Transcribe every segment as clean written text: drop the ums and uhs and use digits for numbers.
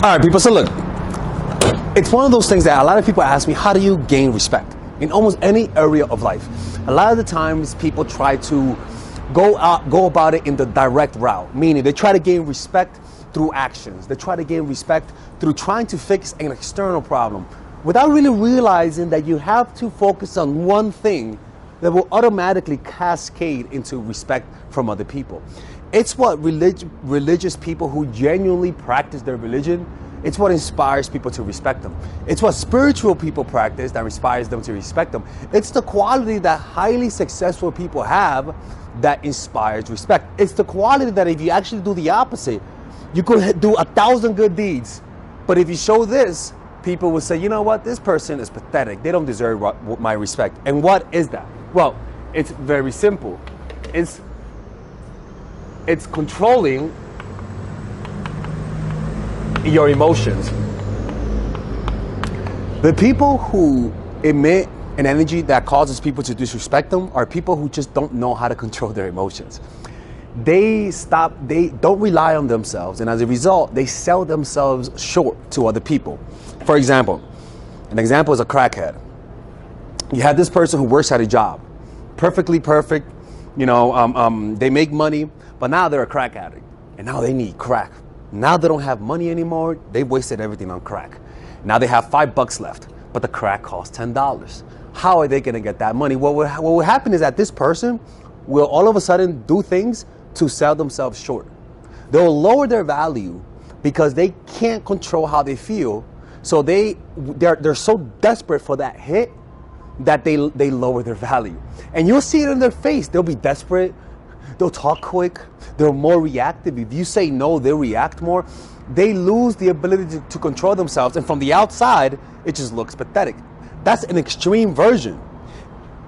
All right, people, so look, it's one of those things that a lot of people ask me, how do you gain respect in almost any area of life? A lot of the times people try to go about it in the direct route, meaning they try to gain respect through actions. They try to gain respect through trying to fix an external problem without really realizing that you have to focus on one thing that will automatically cascade into respect from other people. It's what religious people who genuinely practice their religion, it's what inspires people to respect them. It's what spiritual people practice that inspires them to respect them. It's the quality that highly successful people have that inspires respect. It's the quality that if you actually do the opposite, you could do 1,000 good deeds, but if you show this, people will say, you know what, this person is pathetic. They don't deserve my respect. And what is that? Well, it's very simple. It's controlling your emotions. The people who emit an energy that causes people to disrespect them are people who just don't know how to control their emotions. They don't rely on themselves, and as a result, they sell themselves short to other people. For example, an example is a crackhead. You have this person who works at a job, perfectly perfect, they make money, but now they're a crack addict, and now they need crack. Now they don't have money anymore. They wasted everything on crack. Now they have $5 left, but the crack costs $10. How are they going to get that money? What will happen is that this person will all of a sudden do things to sell themselves short. They'll lower their value because they can't control how they feel. So they're so desperate for that hit that they lower their value. And you'll see it in their face. They'll be desperate. They'll talk quick. They're more reactive. If you say no, they'll react more. They lose the ability to control themselves. And from the outside, it just looks pathetic. That's an extreme version.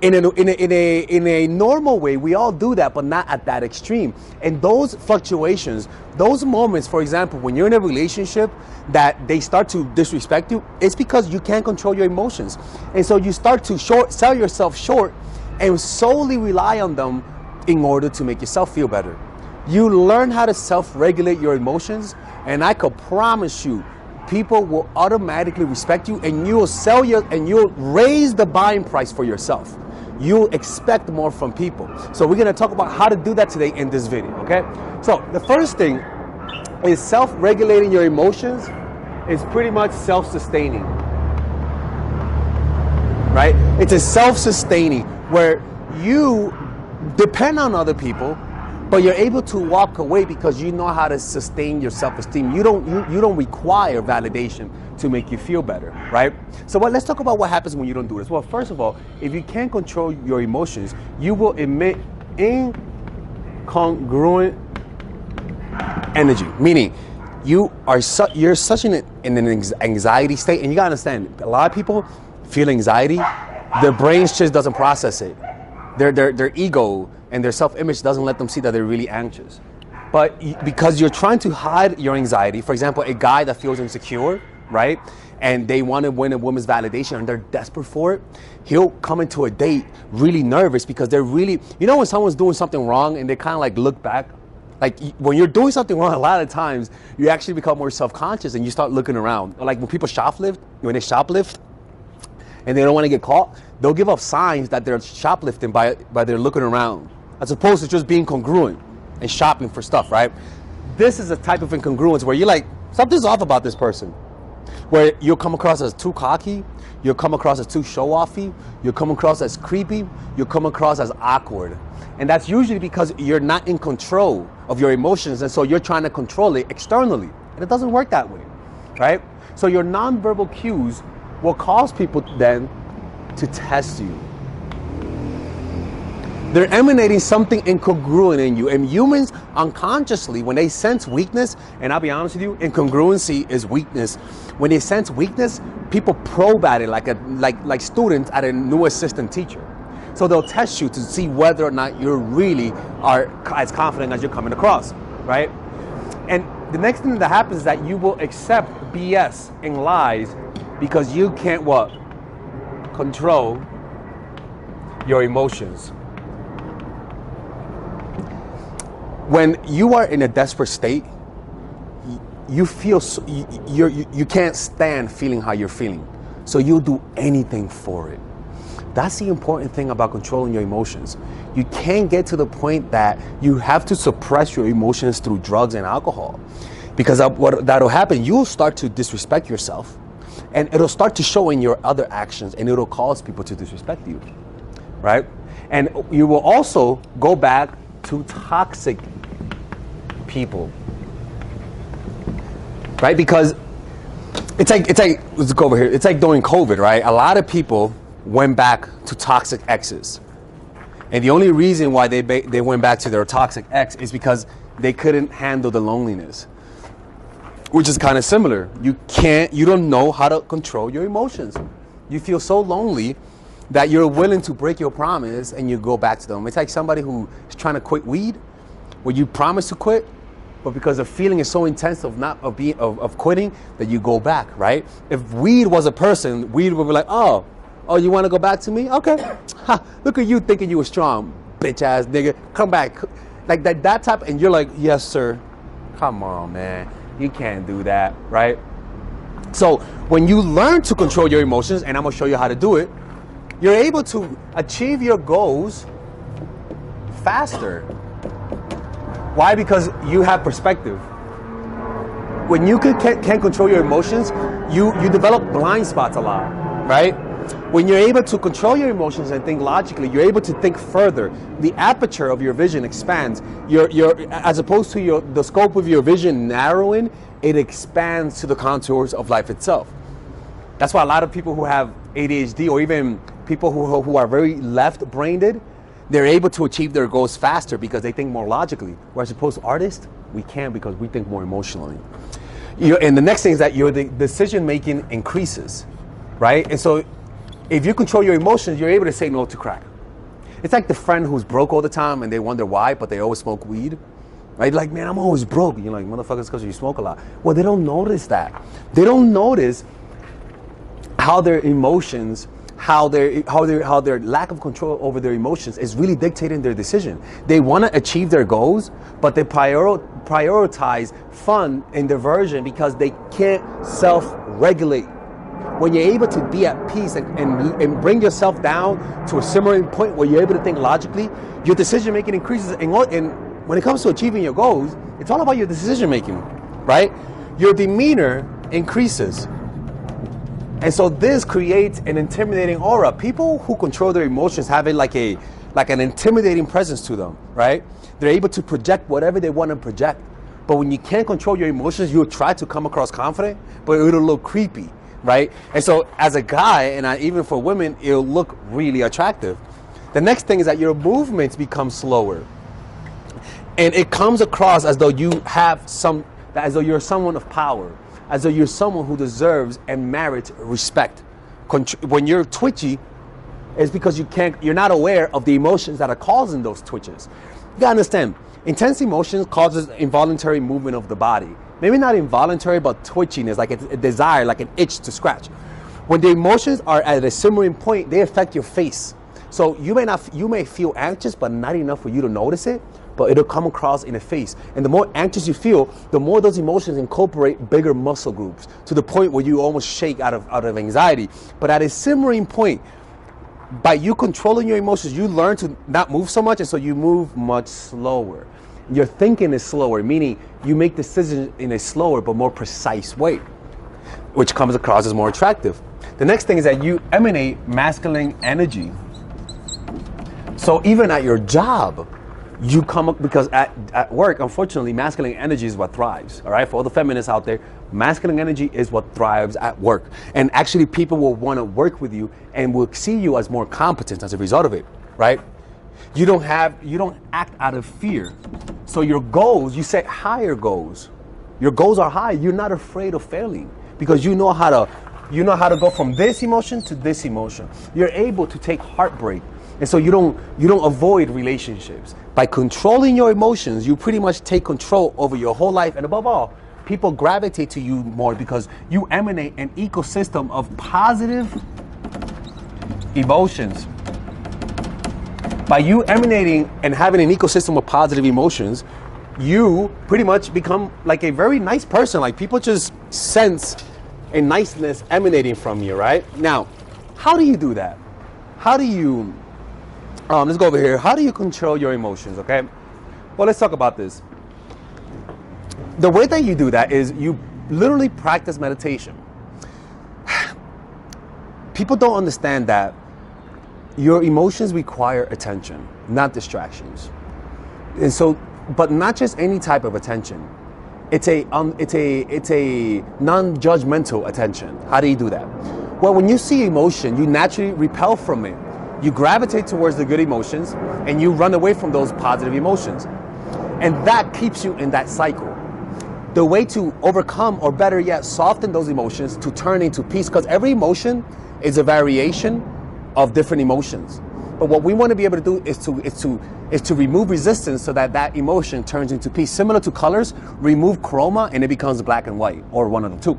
In a normal way, we all do that, but not at that extreme. And those fluctuations, those moments, for example, when you're in a relationship that they start to disrespect you, it's because you can't control your emotions. And so you start to sell yourself short and solely rely on them in order to make yourself feel better. You learn how to self-regulate your emotions, and I could promise you, people will automatically respect you, and you'll raise the buying price for yourself. You'll expect more from people. So we're gonna talk about how to do that today in this video, okay? So the first thing is self-regulating your emotions is pretty much self-sustaining, right? It's a self-sustaining where you depend on other people, but you're able to walk away because you know how to sustain your self-esteem. You don't require validation to make you feel better, right? So let's talk about what happens when you don't do this. Well, first of all, if you can't control your emotions, you will emit incongruent energy, meaning you're such in an anxiety state, and you gotta understand, a lot of people feel anxiety, their brains just doesn't process it. Their ego and their self-image doesn't let them see that they're really anxious. But because you're trying to hide your anxiety, for example, a guy that feels insecure, right? And they want to win a woman's validation and they're desperate for it, he'll come into a date really nervous because they're really, when someone's doing something wrong and they kind of like look back, like when you're doing something wrong, a lot of times you actually become more self-conscious and you start looking around. Like when people shoplift, and they don't want to get caught, they'll give off signs that they're shoplifting by their looking around, as opposed to just being congruent and shopping for stuff, right? This is a type of incongruence where you're like, something's off about this person. Where you'll come across as too cocky, you'll come across as too show-offy, you'll come across as creepy, you'll come across as awkward. And that's usually because you're not in control of your emotions, and so you're trying to control it externally. And it doesn't work that way, right? So your nonverbal cues will cause people then to test you. They're emanating something incongruent in you. And humans unconsciously, when they sense weakness, and I'll be honest with you, incongruency is weakness. When they sense weakness, people probe at it like students at a new assistant teacher. So they'll test you to see whether or not you really are as confident as you're coming across, right? And the next thing that happens is that you will accept BS and lies because you can't what? Control your emotions. When you are in a desperate state, you feel you can't stand feeling how you're feeling, so you'll do anything for it. That's the important thing about controlling your emotions. You can't get to the point that you have to suppress your emotions through drugs and alcohol, because what that'll happen, you'll start to disrespect yourself, and it'll start to show in your other actions, and it'll cause people to disrespect you, right? And you will also go back to toxic people, right? Because it's like let's go over here. It's like during COVID, right? A lot of people went back to toxic exes, and the only reason why they went back to their toxic ex is because they couldn't handle the loneliness, which is kind of similar. You don't know how to control your emotions. You feel so lonely that you're willing to break your promise and you go back to them. It's like somebody who is trying to quit weed, where you promise to quit, but because the feeling is so intense of quitting that you go back, right? If weed was a person, weed would be like, oh, you want to go back to me? Okay. Ha, look at you thinking you were strong, bitch ass nigga. Come back. Like that type, and you're like, yes, sir. Come on, man. You can't do that, right? So when you learn to control your emotions, and I'm gonna show you how to do it, you're able to achieve your goals faster. Why? Because you have perspective. When you can't control your emotions, you develop blind spots a lot, right? When you're able to control your emotions and think logically, you're able to think further. The aperture of your vision expands. As opposed to the scope of your vision narrowing, it expands to the contours of life itself. That's why a lot of people who have ADHD, or even people who are very left-brained, they're able to achieve their goals faster because they think more logically. Whereas opposed to artists, we can't, because we think more emotionally. And the next thing is that your decision-making increases, right? And so if you control your emotions, you're able to say no to crack. It's like the friend who's broke all the time and they wonder why, but they always smoke weed, right? Like, man, I'm always broke. You're like, motherfuckers, because you smoke a lot. Well, they don't notice that. They don't notice how their emotions, how their lack of control over their emotions is really dictating their decision. They want to achieve their goals, but they prioritize fun and diversion because they can't self-regulate. When you're able to be at peace and bring yourself down to a simmering point where you're able to think logically, your decision making increases. And when it comes to achieving your goals, it's all about your decision making, right? Your demeanor increases. And so this creates an intimidating aura. People who control their emotions have it like an intimidating presence to them, right? They're able to project whatever they want to project. But when you can't control your emotions, you'll try to come across confident, but it'll look creepy, right? And so as a guy, and even for women, it'll look really attractive. The next thing is that your movements become slower. And it comes across as though as though you're someone of power, as though you're someone who deserves and merits respect. When you're twitchy, it's because you're not aware of the emotions that are causing those twitches. You gotta understand, intense emotions causes involuntary movement of the body. Maybe not involuntary, but twitchiness, like a desire, like an itch to scratch. When the emotions are at a simmering point, they affect your face. So you may feel anxious, but not enough for you to notice it, but it'll come across in the face. And the more anxious you feel, the more those emotions incorporate bigger muscle groups to the point where you almost shake out of anxiety. But at a simmering point, by you controlling your emotions, you learn to not move so much, and so you move much slower. Your thinking is slower, meaning you make decisions in a slower but more precise way, which comes across as more attractive. The next thing is that you emanate masculine energy. So even at your job, you come up, because at work, unfortunately, masculine energy is what thrives. All right, for all the feminists out there, masculine energy is what thrives at work. And actually, people will want to work with you and will see you as more competent as a result of it, right? You don't act out of fear. So your goals, you set higher goals. Your goals are high. You're not afraid of failing because you know how to go from this emotion to this emotion. You're able to take heartbreak. And so you don't avoid relationships. By controlling your emotions, you pretty much take control over your whole life. And above all, people gravitate to you more because you emanate an ecosystem of positive emotions. By you emanating and having an ecosystem of positive emotions, you pretty much become like a very nice person. Like people just sense a niceness emanating from you, right? Now, how do you do that? How do you, let's go over here. How do you control your emotions, okay? Well, let's talk about this. The way that you do that is you literally practice meditation. People don't understand that your emotions require attention, not distractions. And so, but not just any type of attention. It's a non-judgmental attention. How do you do that? Well, when you see emotion, you naturally repel from it. You gravitate towards the good emotions and you run away from those positive emotions. And that keeps you in that cycle. The way to overcome, or better yet, soften those emotions to turn into peace, because every emotion is a variation of different emotions. But what we want to be able to do is to remove resistance so that that emotion turns into peace. Similar to colors, remove chroma and it becomes black and white, or one of the two.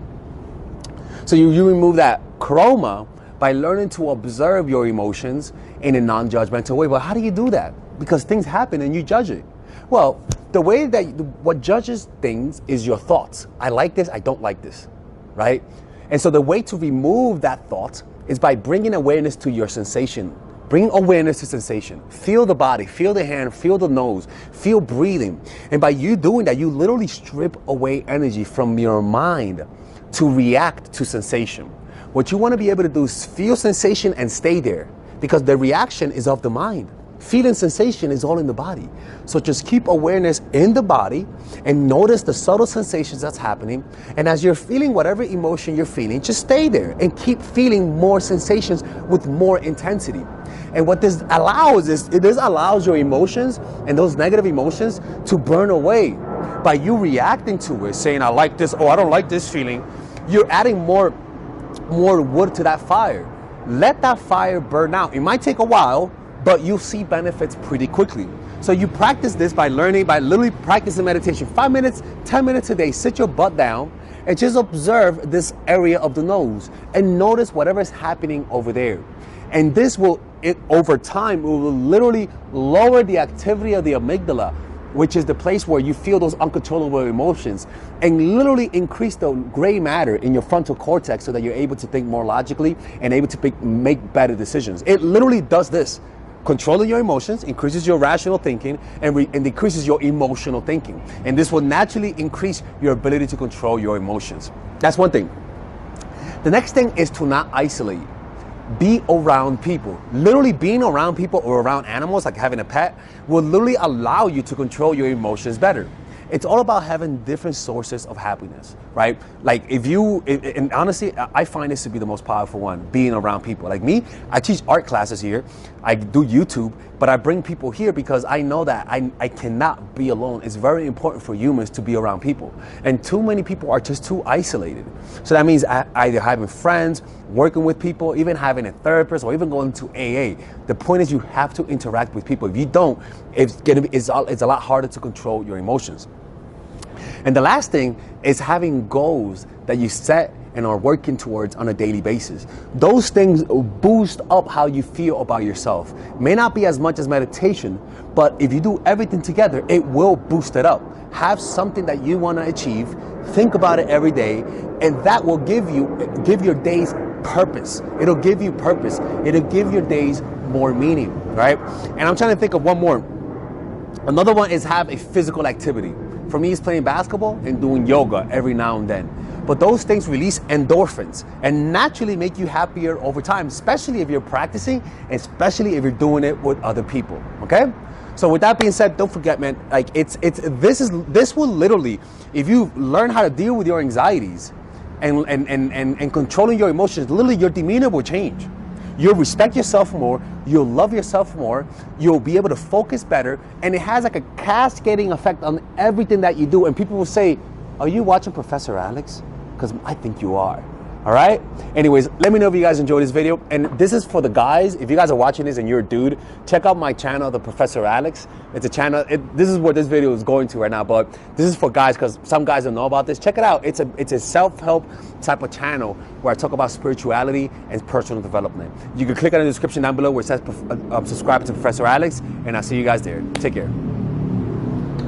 So you remove that chroma by learning to observe your emotions in a non-judgmental way. Well, how do you do that? Because things happen and you judge it. Well, the way that what judges things is your thoughts. I like this, I don't like this, right? And so the way to remove that thought is by bringing awareness to your sensation. Bring awareness to sensation. Feel the body, feel the hand, feel the nose, feel breathing. And by you doing that, you literally strip away energy from your mind to react to sensation. What you want to be able to do is feel sensation and stay there, because the reaction is of the mind. Feeling sensation is all in the body. So just keep awareness in the body and notice the subtle sensations that's happening. And as you're feeling whatever emotion you're feeling, just stay there and keep feeling more sensations with more intensity. And what this allows is, this allows your emotions and those negative emotions to burn away. By you reacting to it, saying, I like this, or I don't like this feeling, you're adding more wood to that fire. Let that fire burn out. It might take a while, but you'll see benefits pretty quickly. So you practice this by literally practicing meditation. 5 minutes, 10 minutes a day. Sit your butt down and just observe this area of the nose and notice whatever is happening over there. And this will, over time, it will literally lower the activity of the amygdala, which is the place where you feel those uncontrollable emotions, and literally increase the gray matter in your frontal cortex so that you're able to think more logically and able to make better decisions. It literally does this. Controlling your emotions increases your rational thinking and decreases your emotional thinking. And this will naturally increase your ability to control your emotions. That's one thing. The next thing is to not isolate. Be around people. Literally being around people or around animals, like having a pet, will literally allow you to control your emotions better. It's all about having different sources of happiness, right? Like and honestly, I find this to be the most powerful one, being around people. Like me, I teach art classes here, I do YouTube, but I bring people here because I know that I cannot be alone. It's very important for humans to be around people. And too many people are just too isolated. So that means either having friends, working with people, even having a therapist, or even going to AA. The point is you have to interact with people. If you don't, it's a lot harder to control your emotions. And the last thing is having goals that you set and are working towards on a daily basis. Those things boost up how you feel about yourself. May not be as much as meditation, but if you do everything together, it will boost it up. Have something that you want to achieve, think about it every day, and that will give your days purpose. It'll give you purpose. It'll give your days more meaning, right? And I'm trying to think of one more. Another one is have a physical activity. For me, it's playing basketball and doing yoga every now and then. But those things release endorphins and naturally make you happier over time, especially if you're practicing, especially if you're doing it with other people, okay? So with that being said, don't forget, man, like this will literally, if you learn how to deal with your anxieties and controlling your emotions, literally your demeanor will change. You'll respect yourself more, you'll love yourself more, you'll be able to focus better, and it has like a cascading effect on everything that you do. And people will say, are you watching Professor Alex? Because I think you are. All right? Anyways, let me know if you guys enjoyed this video. And this is for the guys. If you guys are watching this and you're a dude, check out my channel, The Professor Alex. It's a channel. This is where this video is going to right now, but this is for guys because some guys don't know about this. Check it out. It's a self-help type of channel where I talk about spirituality and personal development. You can click on the description down below where it says subscribe to Professor Alex, and I'll see you guys there. Take care.